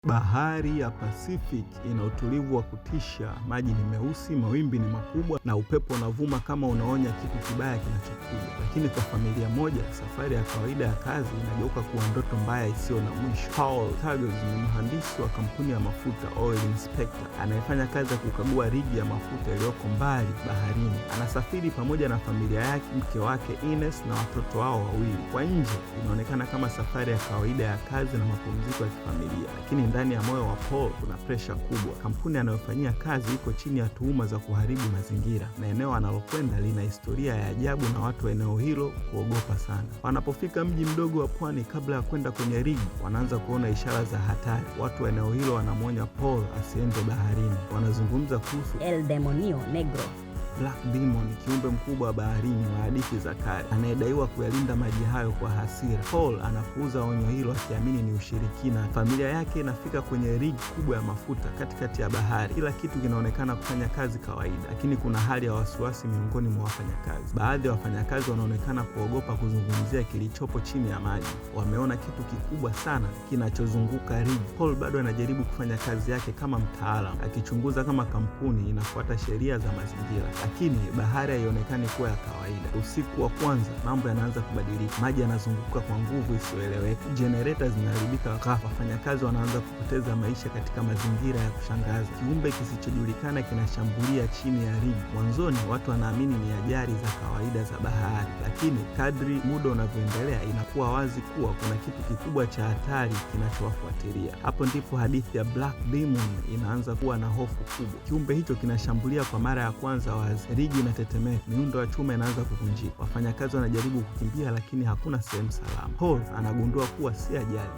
Bahari ya Pacific ina utulivu wa kutisha, maji ni meusi, mawimbi ni makubwa na upepo unavuma kama unaonya kitu kibaya kinachokuja. Lakini kwa familia moja, safari ya kawaida ya kazi inageuka kuwa ndoto mbaya isiyo na mwisho. Paul Taggers ni mhandisi wa kampuni ya mafuta Oil Inspector anayefanya kazi ya kukagua rigi ya mafuta iliyoko mbali baharini. Anasafiri pamoja na familia yake, mke wake Ines na watoto wao wawili. Kwa nje inaonekana kama safari ya kawaida ya kazi na mapumziko ya kifamilia, lakini ndani ya moyo wa Paul kuna presha kubwa. Kampuni anayofanyia kazi iko chini ya tuhuma za kuharibu mazingira, na eneo analokwenda lina historia ya ajabu na watu wa eneo hilo kuogopa sana. Wanapofika mji mdogo wa pwani, kabla ya kwenda kwenye rigi, wanaanza kuona ishara za hatari. Watu wa eneo hilo wanamwonya Paul asiende baharini. Wanazungumza kuhusu El Demonio Negro, Black Demon, kiumbe mkubwa wa baharini wa hadithi za kale anayedaiwa kuyalinda maji hayo kwa hasira. Paul anapuuza onyo hilo akiamini ni ushirikina. Familia yake inafika kwenye rigi kubwa ya mafuta katikati ya bahari. Kila kitu kinaonekana kufanya kazi kawaida, lakini kuna hali ya wasiwasi miongoni mwa wafanyakazi. Baadhi ya wafanyakazi wanaonekana kuogopa kuzungumzia kilichopo chini ya maji. Wameona kitu kikubwa sana kinachozunguka rigi. Paul bado anajaribu kufanya kazi yake kama mtaalamu, akichunguza kama kampuni inafuata sheria za mazingira. Lakini bahari haionekani kuwa ya kawaida. Usiku wa kwanza mambo yanaanza kubadilika. Maji yanazunguka kwa nguvu isiyoeleweka. Generator zinaharibika ghafla. Wafanyakazi wanaanza kupoteza maisha katika mazingira ya kushangaza. Kiumbe kisichojulikana kinashambulia chini ya rigi. Mwanzoni watu wanaamini ni ajali za kawaida za bahari, lakini kadri muda unavyoendelea inakuwa wazi kuwa kuna kitu kikubwa cha hatari kinachowafuatilia. Hapo ndipo hadithi ya Black Demon inaanza kuwa na hofu kubwa. Kiumbe hicho kinashambulia kwa mara ya kwanza wazi. Rigi inatetemeka, miundo ya chuma inaanza kuvunjika. Wafanyakazi wanajaribu kukimbia, lakini hakuna sehemu salama. Paul anagundua kuwa si ajali,